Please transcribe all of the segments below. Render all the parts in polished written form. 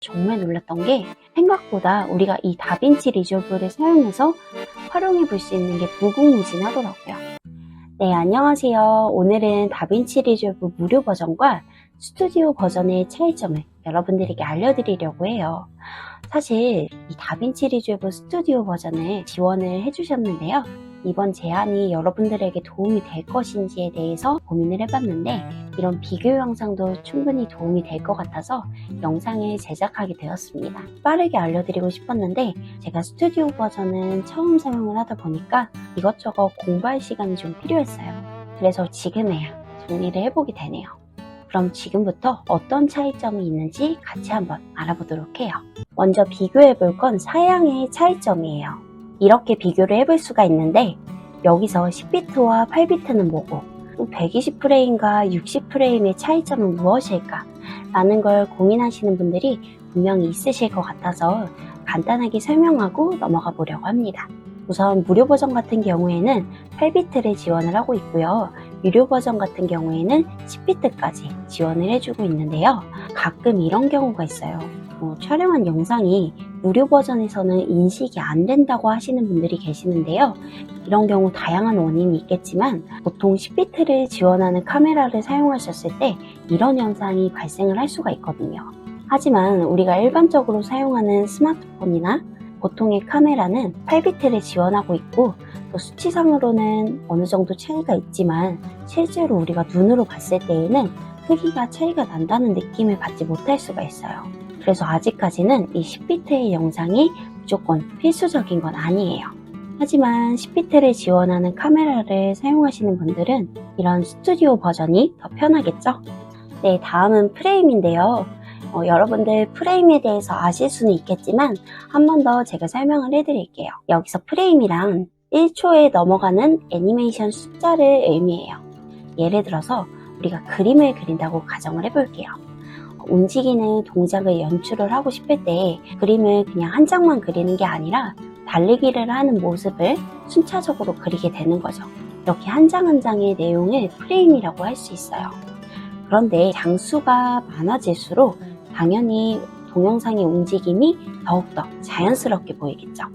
정말 놀랐던 게 생각보다 우리가 이 다빈치 리졸브를 사용해서 활용해 볼 수 있는 게 무궁무진하더라고요. 네, 안녕하세요. 오늘은 다빈치 리졸브 무료 버전과 스튜디오 버전의 차이점을 여러분들에게 알려드리려고 해요. 사실 이 다빈치 리졸브 스튜디오 버전을 지원을 해주셨는데요. 이번 제안이 여러분들에게 도움이 될 것인지에 대해서 고민을 해봤는데 이런 비교 영상도 충분히 도움이 될 것 같아서 영상을 제작하게 되었습니다. 빠르게 알려드리고 싶었는데 제가 스튜디오 버전은 처음 사용을 하다 보니까 이것저것 공부할 시간이 좀 필요했어요. 그래서 지금에야 정리를 해보게 되네요. 그럼 지금부터 어떤 차이점이 있는지 같이 한번 알아보도록 해요. 먼저 비교해 볼 건 사양의 차이점이에요. 이렇게 비교를 해볼 수가 있는데 여기서 10비트와 8비트는 뭐고 또 120프레임과 60프레임의 차이점은 무엇일까? 라는 걸 고민하시는 분들이 분명히 있으실 것 같아서 간단하게 설명하고 넘어가 보려고 합니다. 우선 무료 버전 같은 경우에는 8비트를 지원을 하고 있고요. 유료 버전 같은 경우에는 10비트까지 지원을 해주고 있는데요. 가끔 이런 경우가 있어요. 촬영한 영상이 무료 버전에서는 인식이 안 된다고 하시는 분들이 계시는데요. 이런 경우 다양한 원인이 있겠지만 보통 10비트를 지원하는 카메라를 사용하셨을 때 이런 현상이 발생을 할 수가 있거든요. 하지만 우리가 일반적으로 사용하는 스마트폰이나 보통의 카메라는 8비트를 지원하고 있고 또 수치상으로는 어느 정도 차이가 있지만 실제로 우리가 눈으로 봤을 때에는 크기가 차이가 난다는 느낌을 받지 못할 수가 있어요. 그래서 아직까지는 이 10비트의 영상이 무조건 필수적인 건 아니에요. 하지만 10비트를 지원하는 카메라를 사용하시는 분들은 이런 스튜디오 버전이 더 편하겠죠? 네, 다음은 프레임인데요. 여러분들 프레임에 대해서 아실 수는 있겠지만 한 번 더 제가 설명을 해드릴게요. 여기서 프레임이랑 1초에 넘어가는 애니메이션 숫자를 의미해요. 예를 들어서 우리가 그림을 그린다고 가정을 해볼게요. 움직이는 동작을 연출을 하고 싶을 때 그림을 그냥 한 장만 그리는 게 아니라 달리기를 하는 모습을 순차적으로 그리게 되는 거죠. 이렇게 한 장 한 장의 내용을 프레임이라고 할 수 있어요. 그런데 장수가 많아질수록 당연히 동영상의 움직임이 더욱더 자연스럽게 보이겠죠.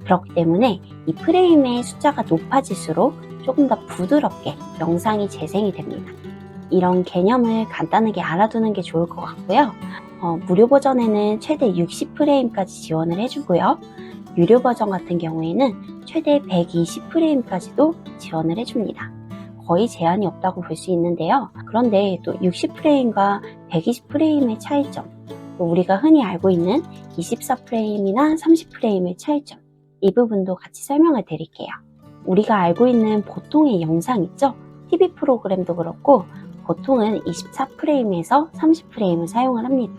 그렇기 때문에 이 프레임의 숫자가 높아질수록 조금 더 부드럽게 영상이 재생이 됩니다. 이런 개념을 간단하게 알아두는 게 좋을 것 같고요. 무료 버전에는 최대 60프레임까지 지원을 해주고요. 유료 버전 같은 경우에는 최대 120프레임까지도 지원을 해줍니다. 거의 제한이 없다고 볼 수 있는데요. 그런데 또 60프레임과 120프레임의 차이점, 또 우리가 흔히 알고 있는 24프레임이나 30프레임의 차이점, 이 부분도 같이 설명을 드릴게요. 우리가 알고 있는 보통의 영상 있죠? TV 프로그램도 그렇고 보통은 24프레임에서 30프레임을 사용을 합니다.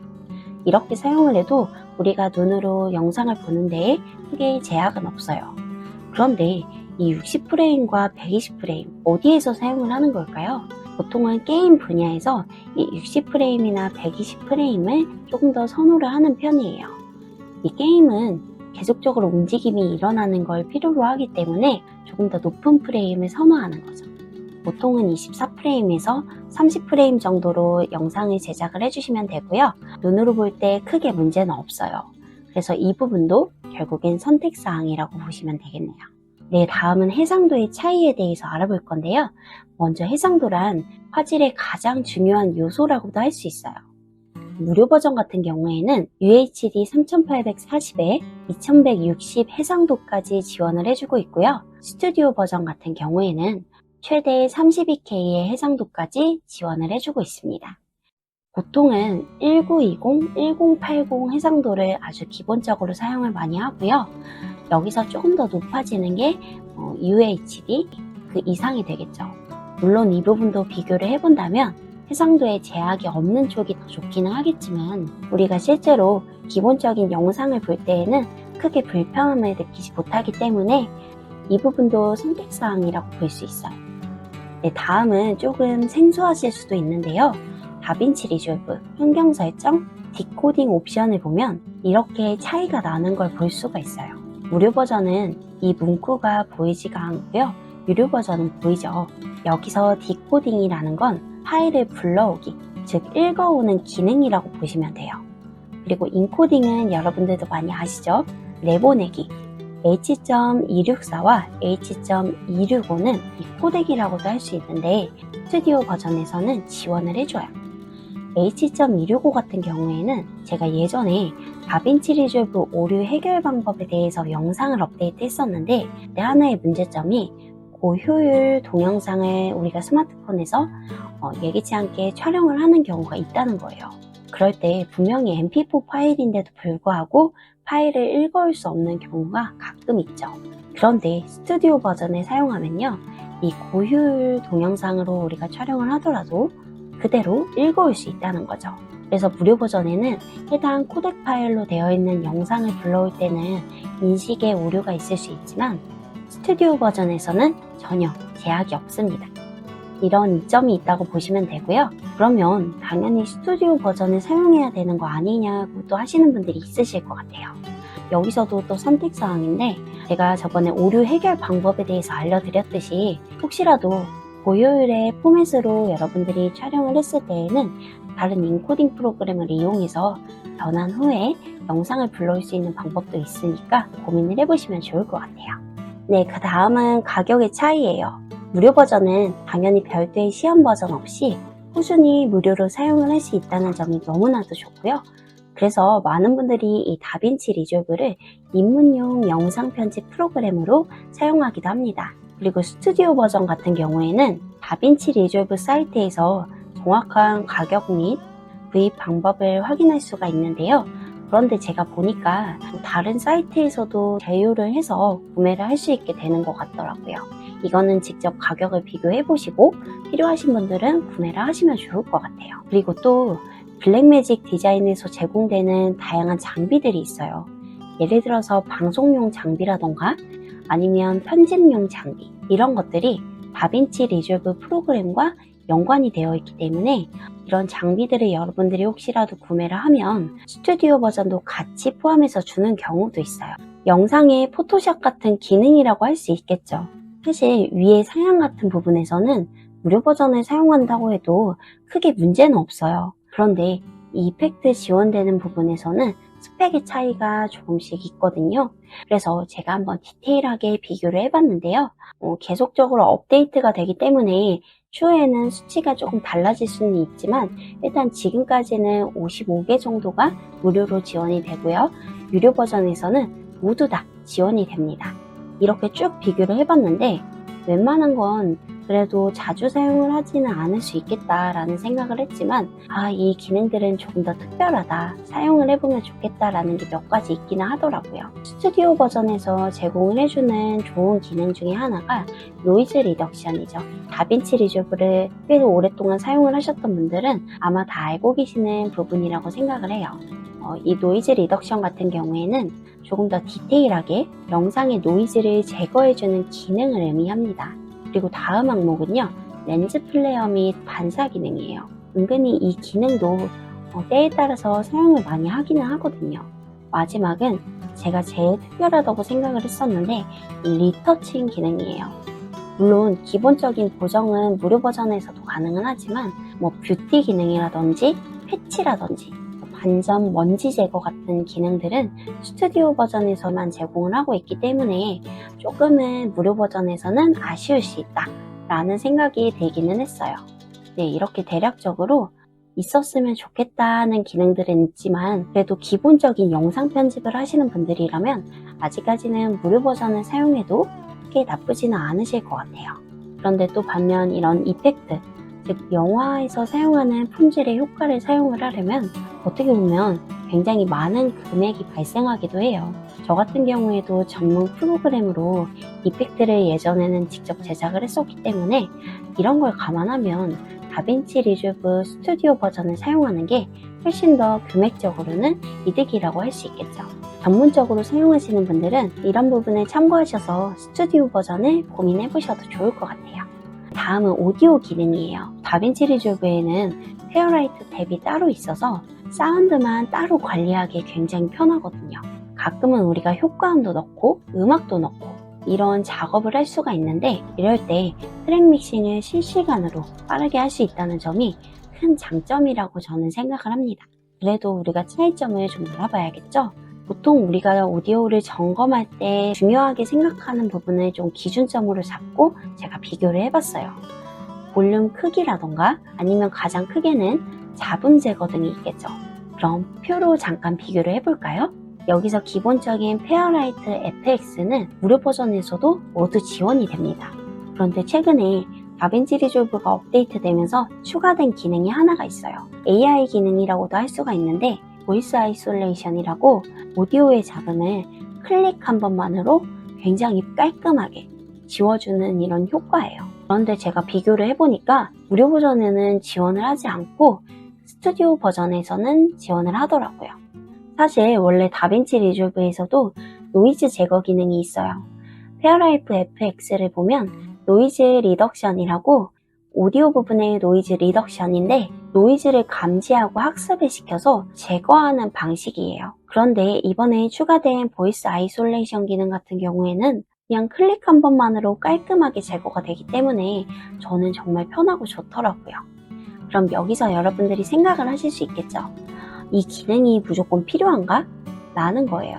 이렇게 사용을 해도 우리가 눈으로 영상을 보는 데에 크게 제약은 없어요. 그런데 이 60프레임과 120프레임 어디에서 사용을 하는 걸까요? 보통은 게임 분야에서 이 60프레임이나 120프레임을 조금 더 선호를 하는 편이에요. 이 게임은 계속적으로 움직임이 일어나는 걸 필요로 하기 때문에 조금 더 높은 프레임을 선호하는 거죠. 보통은 24프레임에서 30프레임 정도로 영상을 제작을 해주시면 되고요. 눈으로 볼 때 크게 문제는 없어요. 그래서 이 부분도 결국엔 선택사항이라고 보시면 되겠네요. 네, 다음은 해상도의 차이에 대해서 알아볼 건데요. 먼저 해상도란 화질의 가장 중요한 요소라고도 할 수 있어요. 무료 버전 같은 경우에는 UHD 3840에 2160 해상도까지 지원을 해주고 있고요. 스튜디오 버전 같은 경우에는 최대 32K의 해상도까지 지원을 해주고 있습니다. 보통은 1920, 1080 해상도를 아주 기본적으로 사용을 많이 하고요. 여기서 조금 더 높아지는 게 UHD 그 이상이 되겠죠. 물론 이 부분도 비교를 해본다면 해상도에 제약이 없는 쪽이 더 좋기는 하겠지만 우리가 실제로 기본적인 영상을 볼 때에는 크게 불편함을 느끼지 못하기 때문에 이 부분도 선택사항이라고 볼 수 있어요. 네, 다음은 조금 생소하실 수도 있는데요. 다빈치 리졸브, 환경 설정, 디코딩 옵션을 보면 이렇게 차이가 나는 걸 볼 수가 있어요. 무료 버전은 이 문구가 보이지가 않고요. 유료 버전은 보이죠. 여기서 디코딩이라는 건 파일을 불러오기, 즉 읽어오는 기능이라고 보시면 돼요. 그리고 인코딩은 여러분들도 많이 아시죠? 내보내기. H.264와 H.265는 이 코덱이라고도 할 수 있는데 스튜디오 버전에서는 지원을 해줘요. H.265 같은 경우에는 제가 예전에 다빈치 리졸브 오류 해결 방법에 대해서 영상을 업데이트 했었는데 하나의 문제점이 고효율 동영상을 우리가 스마트폰에서 예기치 않게 촬영을 하는 경우가 있다는 거예요. 그럴 때 분명히 mp4 파일인데도 불구하고 파일을 읽어올 수 없는 경우가 가끔 있죠. 그런데 스튜디오 버전을 사용하면요, 이 고효율 동영상으로 우리가 촬영을 하더라도 그대로 읽어올 수 있다는 거죠. 그래서 무료 버전에는 해당 코덱 파일로 되어 있는 영상을 불러올 때는 인식에 오류가 있을 수 있지만 스튜디오 버전에서는 전혀 제약이 없습니다. 이런 이점이 있다고 보시면 되고요. 그러면 당연히 스튜디오 버전을 사용해야 되는 거 아니냐고 또 하시는 분들이 있으실 것 같아요. 여기서도 또 선택사항인데 제가 저번에 오류 해결 방법에 대해서 알려드렸듯이 혹시라도 고효율의 포맷으로 여러분들이 촬영을 했을 때에는 다른 인코딩 프로그램을 이용해서 변환 후에 영상을 불러올 수 있는 방법도 있으니까 고민을 해보시면 좋을 것 같아요. 네, 그 다음은 가격의 차이예요. 무료 버전은 당연히 별도의 시험 버전 없이 꾸준히 무료로 사용을 할 수 있다는 점이 너무나도 좋고요. 그래서 많은 분들이 이 다빈치 리졸브를 입문용 영상 편집 프로그램으로 사용하기도 합니다. 그리고 스튜디오 버전 같은 경우에는 다빈치 리졸브 사이트에서 정확한 가격 및 구입 방법을 확인할 수가 있는데요. 그런데 제가 보니까 다른 사이트에서도 제휴를 해서 구매를 할 수 있게 되는 것 같더라고요. 이거는 직접 가격을 비교해 보시고 필요하신 분들은 구매를 하시면 좋을 것 같아요. 그리고 또 블랙매직 디자인에서 제공되는 다양한 장비들이 있어요. 예를 들어서 방송용 장비라던가 아니면 편집용 장비, 이런 것들이 다빈치 리졸브 프로그램과 연관이 되어 있기 때문에 이런 장비들을 여러분들이 혹시라도 구매를 하면 스튜디오 버전도 같이 포함해서 주는 경우도 있어요. 영상의 포토샵 같은 기능이라고 할 수 있겠죠. 사실 위에 사양 같은 부분에서는 무료 버전을 사용한다고 해도 크게 문제는 없어요. 그런데 이 이펙트 지원되는 부분에서는 스펙의 차이가 조금씩 있거든요. 그래서 제가 한번 디테일하게 비교를 해봤는데요. 계속적으로 업데이트가 되기 때문에 추후에는 수치가 조금 달라질 수는 있지만 일단 지금까지는 55개 정도가 무료로 지원이 되고요. 유료 버전에서는 모두 다 지원이 됩니다. 이렇게 쭉 비교를 해봤는데 웬만한 건 그래도 자주 사용을 하지는 않을 수 있겠다라는 생각을 했지만 이 기능들은 조금 더 특별하다, 사용을 해보면 좋겠다라는 게 몇 가지 있기는 하더라고요. 스튜디오 버전에서 제공을 해주는 좋은 기능 중에 하나가 노이즈 리덕션이죠. 다빈치 리졸브를 꽤 오랫동안 사용을 하셨던 분들은 아마 다 알고 계시는 부분이라고 생각을 해요. 이 노이즈 리덕션 같은 경우에는 조금 더 디테일하게 영상의 노이즈를 제거해주는 기능을 의미합니다. 그리고 다음 항목은요, 렌즈 플레이어 및 반사 기능이에요. 은근히 이 기능도 때에 따라서 사용을 많이 하기는 하거든요. 마지막은 제가 제일 특별하다고 생각을 했었는데 이 리터칭 기능이에요. 물론 기본적인 보정은 무료 버전에서도 가능은 하지만 뷰티 기능이라든지 패치라든지 반점 먼지 제거 같은 기능들은 스튜디오 버전에서만 제공을 하고 있기 때문에 조금은 무료 버전에서는 아쉬울 수 있다 라는 생각이 들기는 했어요. 네, 이렇게 대략적으로 있었으면 좋겠다는 기능들은 있지만 그래도 기본적인 영상 편집을 하시는 분들이라면 아직까지는 무료 버전을 사용해도 크게 나쁘지는 않으실 것 같아요. 그런데 또 반면 이런 이펙트, 즉 영화에서 사용하는 품질의 효과를 사용을 하려면 어떻게 보면 굉장히 많은 금액이 발생하기도 해요. 저 같은 경우에도 전문 프로그램으로 이펙트를 예전에는 직접 제작을 했었기 때문에 이런 걸 감안하면 다빈치 리졸브 스튜디오 버전을 사용하는 게 훨씬 더 금액적으로는 이득이라고 할 수 있겠죠. 전문적으로 사용하시는 분들은 이런 부분을 참고하셔서 스튜디오 버전을 고민해 보셔도 좋을 것 같아요. 다음은 오디오 기능이에요. 다빈치 리졸브에는 페어라이트 탭이 따로 있어서 사운드만 따로 관리하기 굉장히 편하거든요. 가끔은 우리가 효과음도 넣고 음악도 넣고 이런 작업을 할 수가 있는데 이럴 때 트랙 믹싱을 실시간으로 빠르게 할 수 있다는 점이 큰 장점이라고 저는 생각을 합니다. 그래도 우리가 차이점을 좀 알아봐야겠죠? 보통 우리가 오디오를 점검할 때 중요하게 생각하는 부분을 좀 기준점으로 잡고 제가 비교를 해봤어요. 볼륨 크기라던가 아니면 가장 크게는 잡음 제거 등이 있겠죠. 그럼 표로 잠깐 비교를 해볼까요? 여기서 기본적인 페어라이트 FX는 무료 버전에서도 모두 지원이 됩니다. 그런데 최근에 다빈치 리졸브가 업데이트되면서 추가된 기능이 하나가 있어요. AI 기능이라고도 할 수가 있는데 보이스 아이솔레이션이라고 오디오의 잡음을 클릭 한 번만으로 굉장히 깔끔하게 지워주는 이런 효과예요. 그런데 제가 비교를 해보니까 무료 버전에는 지원을 하지 않고 스튜디오 버전에서는 지원을 하더라고요. 사실 원래 다빈치 리졸브에서도 노이즈 제거 기능이 있어요. 페어라이프 FX를 보면 노이즈 리덕션이라고 오디오 부분의 노이즈 리덕션인데 노이즈를 감지하고 학습을 시켜서 제거하는 방식이에요. 그런데 이번에 추가된 보이스 아이솔레이션 기능 같은 경우에는 그냥 클릭 한 번만으로 깔끔하게 제거가 되기 때문에 저는 정말 편하고 좋더라고요. 그럼 여기서 여러분들이 생각을 하실 수 있겠죠. 이 기능이 무조건 필요한가? 라는 거예요.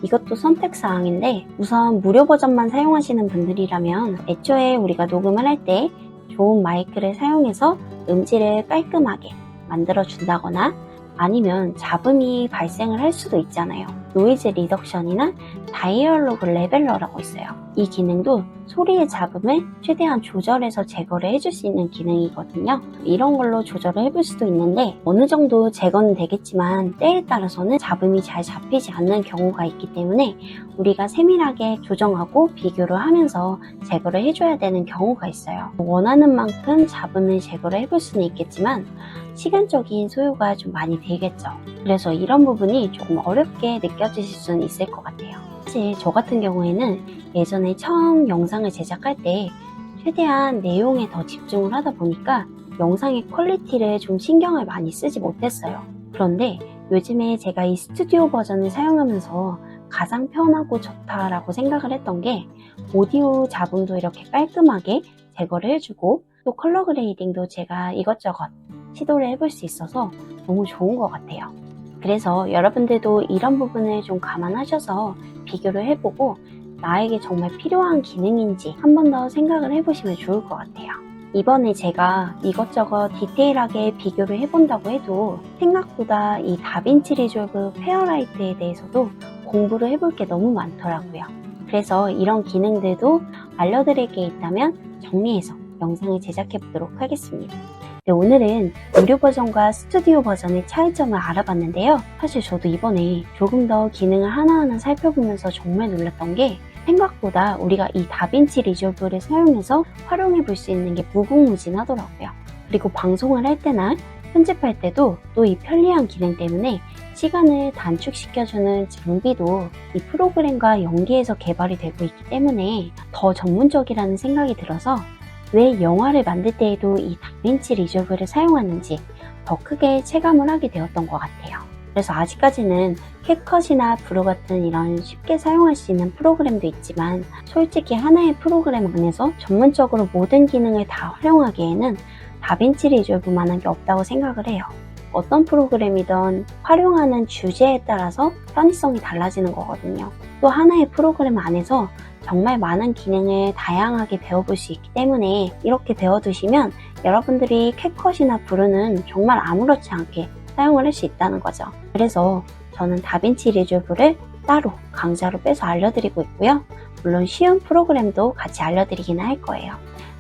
이것도 선택사항인데 우선 무료 버전만 사용하시는 분들이라면 애초에 우리가 녹음을 할 때 좋은 마이크를 사용해서 음질을 깔끔하게 만들어 준다거나 아니면 잡음이 발생을 할 수도 있잖아요. 노이즈 리덕션이나 다이얼로그 레벨러라고 있어요. 이 기능도 소리의 잡음을 최대한 조절해서 제거를 해줄 수 있는 기능이거든요. 이런 걸로 조절을 해볼 수도 있는데 어느 정도 제거는 되겠지만 때에 따라서는 잡음이 잘 잡히지 않는 경우가 있기 때문에 우리가 세밀하게 조정하고 비교를 하면서 제거를 해줘야 되는 경우가 있어요. 원하는 만큼 잡음을 제거를 해볼 수는 있겠지만 시간적인 소요가 좀 많이 되겠죠. 그래서 이런 부분이 조금 어렵게 느껴지실 수는 있을 것 같아요. 사실 저 같은 경우에는 예전에 처음 영상을 제작할 때 최대한 내용에 더 집중을 하다 보니까 영상의 퀄리티를 좀 신경을 많이 쓰지 못했어요. 그런데 요즘에 제가 이 스튜디오 버전을 사용하면서 가장 편하고 좋다라고 생각을 했던 게 오디오 잡음도 이렇게 깔끔하게 제거를 해주고 또 컬러 그레이딩도 제가 이것저것 시도를 해볼 수 있어서 너무 좋은 것 같아요. 그래서 여러분들도 이런 부분을 좀 감안하셔서 비교를 해보고 나에게 정말 필요한 기능인지 한 번 더 생각을 해보시면 좋을 것 같아요. 이번에 제가 이것저것 디테일하게 비교를 해본다고 해도 생각보다 이 다빈치 리졸브 페어라이트에 대해서도 공부를 해볼 게 너무 많더라고요. 그래서 이런 기능들도 알려드릴 게 있다면 정리해서 영상을 제작해 보도록 하겠습니다. 네, 오늘은 무료 버전과 스튜디오 버전의 차이점을 알아봤는데요. 사실 저도 이번에 조금 더 기능을 하나하나 살펴보면서 정말 놀랐던 게 생각보다 우리가 이 다빈치 리졸브를 사용해서 활용해 볼 수 있는 게 무궁무진하더라고요. 그리고 방송을 할 때나 편집할 때도 또 이 편리한 기능 때문에 시간을 단축시켜주는 장비도 이 프로그램과 연계해서 개발이 되고 있기 때문에 더 전문적이라는 생각이 들어서 왜 영화를 만들 때에도 이 다빈치 리졸브를 사용하는지 더 크게 체감을 하게 되었던 것 같아요. 그래서 아직까지는 캡컷이나 브로 같은 이런 쉽게 사용할 수 있는 프로그램도 있지만 솔직히 하나의 프로그램 안에서 전문적으로 모든 기능을 다 활용하기에는 다빈치 리졸브만한 게 없다고 생각을 해요. 어떤 프로그램이든 활용하는 주제에 따라서 편의성이 달라지는 거거든요. 또 하나의 프로그램 안에서 정말 많은 기능을 다양하게 배워볼 수 있기 때문에 이렇게 배워두시면 여러분들이 캡컷이나 브루는 정말 아무렇지 않게 사용을 할 수 있다는 거죠. 그래서 저는 다빈치 리졸브를 따로 강좌로 빼서 알려드리고 있고요. 물론 쉬운 프로그램도 같이 알려드리기는 할 거예요.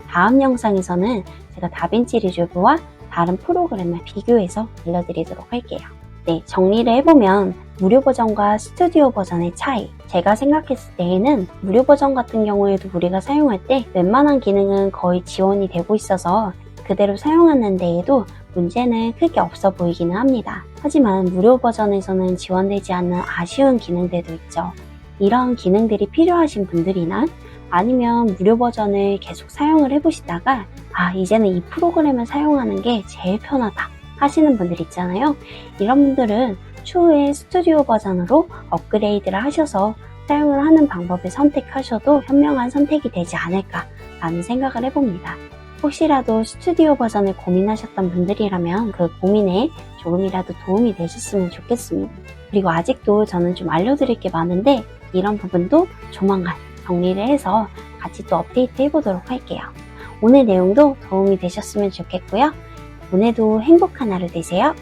다음 영상에서는 제가 다빈치 리졸브와 다른 프로그램을 비교해서 알려드리도록 할게요. 네, 정리를 해보면 무료 버전과 스튜디오 버전의 차이. 제가 생각했을 때에는 무료 버전 같은 경우에도 우리가 사용할 때 웬만한 기능은 거의 지원이 되고 있어서 그대로 사용하는 데에도 문제는 크게 없어 보이기는 합니다. 하지만 무료 버전에서는 지원되지 않는 아쉬운 기능들도 있죠. 이런 기능들이 필요하신 분들이나 아니면 무료 버전을 계속 사용을 해보시다가 이제는 이 프로그램을 사용하는 게 제일 편하다 하시는 분들 있잖아요. 이런 분들은 추후에 스튜디오 버전으로 업그레이드를 하셔서 사용을 하는 방법을 선택하셔도 현명한 선택이 되지 않을까라는 생각을 해봅니다. 혹시라도 스튜디오 버전을 고민하셨던 분들이라면 그 고민에 조금이라도 도움이 되셨으면 좋겠습니다. 그리고 아직도 저는 좀 알려드릴 게 많은데 이런 부분도 조만간 정리를 해서 같이 또 업데이트 해보도록 할게요. 오늘 내용도 도움이 되셨으면 좋겠고요. 오늘도 행복한 하루 되세요.